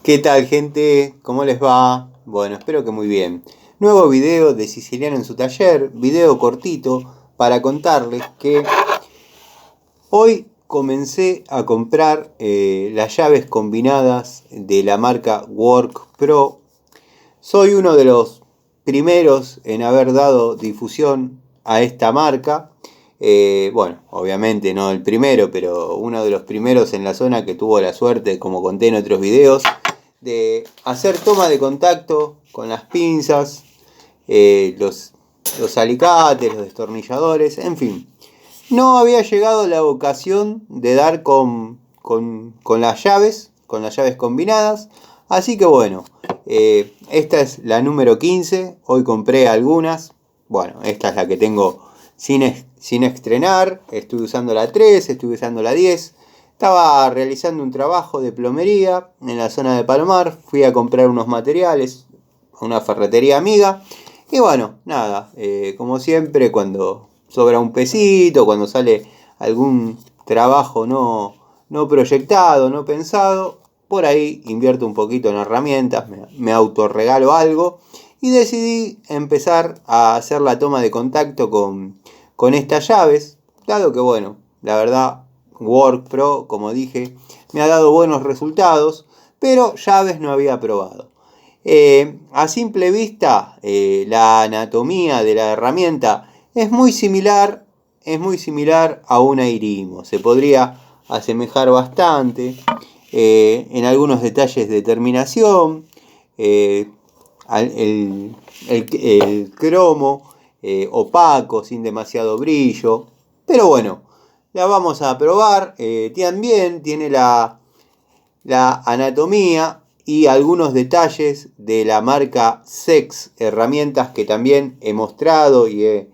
¿Qué tal, gente? ¿Cómo les va? Bueno, espero que muy bien. Nuevo video de Siciliano en su taller, video cortito para contarles que hoy comencé a comprar las llaves combinadas de la marca Work Pro. Soy uno de los primeros en haber dado difusión a esta marca. Bueno, obviamente no el primero, pero uno de los primeros en la zona que tuvo la suerte, como conté en otros videos, de hacer toma de contacto con las pinzas, los alicates, los destornilladores, en fin. No había llegado la ocasión de dar con las llaves combinadas, así que bueno, esta es la número 15, hoy compré algunas, bueno, esta es la que tengo sin estrenar, estuve usando la 3, estuve usando la 10, estaba realizando un trabajo de plomería en la zona de Palomar, fui a comprar unos materiales a una ferretería amiga, y bueno, nada, como siempre cuando sobra un pesito, cuando sale algún trabajo no proyectado, no pensado, por ahí invierto un poquito en herramientas, me autorregalo algo y decidí empezar a hacer la toma de contacto con estas llaves, dado que bueno, la verdad Work Pro, como dije, me ha dado buenos resultados, pero llaves no había probado. A simple vista, la anatomía de la herramienta es muy similar a una Irimo. Se podría asemejar bastante en algunos detalles de terminación, eh, el cromo opaco, sin demasiado brillo. Pero bueno, la vamos a probar. También tiene la anatomía y algunos detalles de la marca Sex, herramientas que también he mostrado y he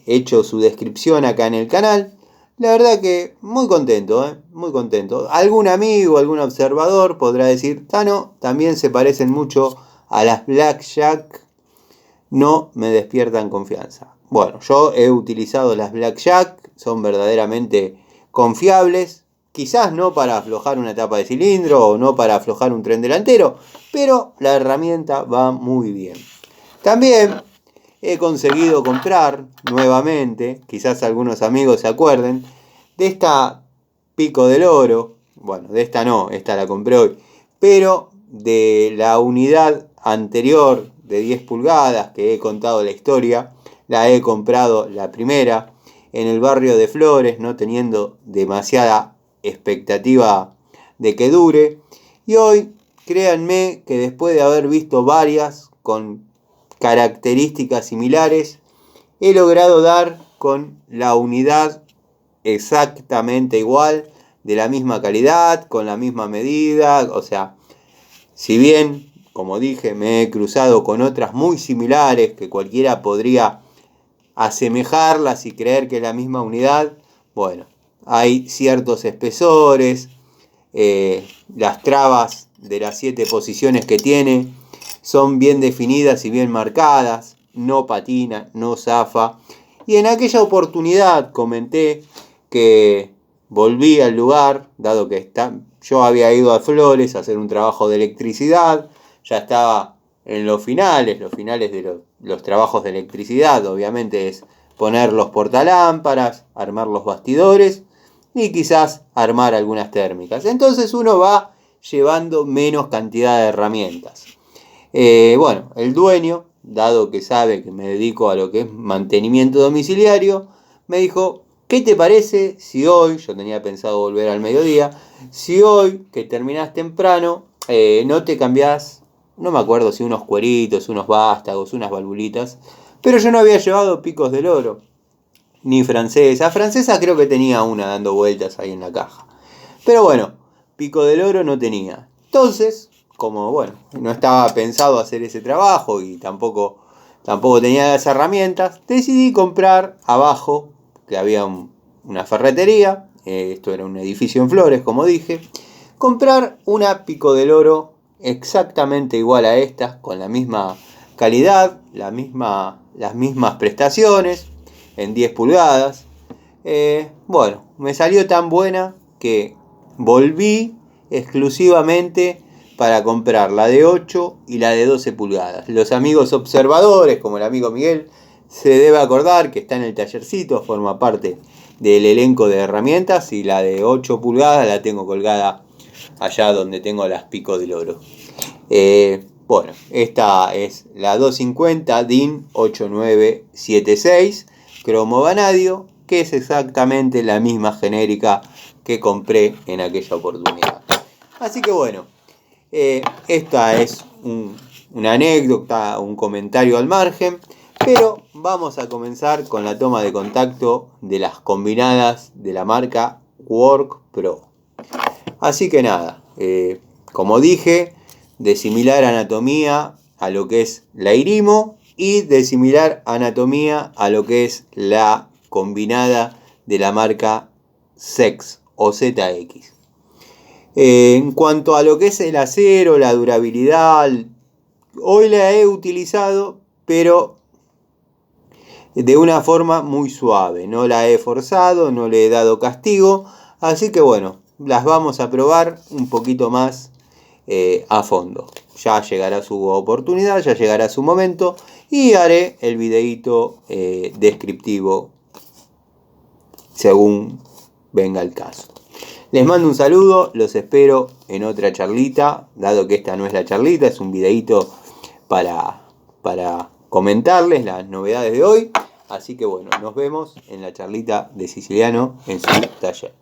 hecho su descripción acá en el canal. La verdad que muy contento, muy contento. Algún amigo, algún observador podrá decir, Tano, también se parecen mucho a las Blackjack, no me despiertan confianza. Bueno, yo he utilizado las Blackjack, son verdaderamente confiables. Quizás no para aflojar una tapa de cilindro o no para aflojar un tren delantero, pero la herramienta va muy bien. También he conseguido comprar nuevamente, quizás algunos amigos se acuerden, de esta Pico del Oro. Bueno, de esta no, esta la compré hoy, pero de la unidad anterior de 10 pulgadas que he contado la historia, la he comprado la primera en el barrio de Flores, no teniendo demasiada expectativa de que dure, y hoy créanme que después de haber visto varias con características similares, he logrado dar con la unidad exactamente igual, de la misma calidad, con la misma medida. O sea, si bien, como dije, me he cruzado con otras muy similares que cualquiera podría asemejarlas y creer que es la misma unidad, bueno, hay ciertos espesores, las trabas de las 7 posiciones que tiene son bien definidas y bien marcadas, no patina, no zafa. Y en aquella oportunidad comenté que volví al lugar, dado que yo había ido a Flores a hacer un trabajo de electricidad, ya estaba en los finales de los trabajos de electricidad, obviamente es poner los portalámparas, armar los bastidores y quizás armar algunas térmicas. Entonces uno va llevando menos cantidad de herramientas. Bueno, el dueño, dado que sabe que me dedico a lo que es mantenimiento domiciliario, me dijo, ¿qué te parece si hoy, yo tenía pensado volver al mediodía, si hoy que terminás temprano, no te cambiás, no me acuerdo si unos cueritos, unos vástagos, unas valvulitas, pero yo no había llevado picos del oro, ni francesa. Francesa creo que tenía una dando vueltas ahí en la caja. Pero bueno, pico del oro no tenía. Entonces, como bueno, no estaba pensado hacer ese trabajo y tampoco tenía las herramientas, decidí comprar abajo, que había una ferretería, esto era un edificio en Flores, como dije, comprar una pico del oro exactamente igual a estas, con la misma calidad, las mismas prestaciones, en 10 pulgadas. Bueno, me salió tan buena que volví exclusivamente para comprar la de 8 y la de 12 pulgadas. Los amigos observadores, como el amigo Miguel, se debe acordar que está en el tallercito, forma parte del elenco de herramientas, y la de 8 pulgadas la tengo colgada allá donde tengo las Pico del Oro. Bueno, esta es la 250 DIN 8976 cromo vanadio, que es exactamente la misma genérica que compré en aquella oportunidad. Así que bueno, esta es una anécdota, un comentario al margen, pero vamos a comenzar con la toma de contacto de las combinadas de la marca Work Pro. Así que nada, como dije, de similar anatomía a lo que es la Irimo y de similar anatomía a lo que es la combinada de la marca ZX o ZX. En cuanto a lo que es el acero, la durabilidad, hoy la he utilizado, pero de una forma muy suave. No la he forzado, no le he dado castigo, así que bueno, las vamos a probar un poquito más a fondo. Ya llegará su oportunidad, ya llegará su momento y haré el videíto descriptivo según venga el caso. Les mando un saludo, los espero en otra charlita, dado que esta no es la charlita, es un videíto para comentarles las novedades de hoy. Así que bueno, nos vemos en la charlita de Siciliano en su taller.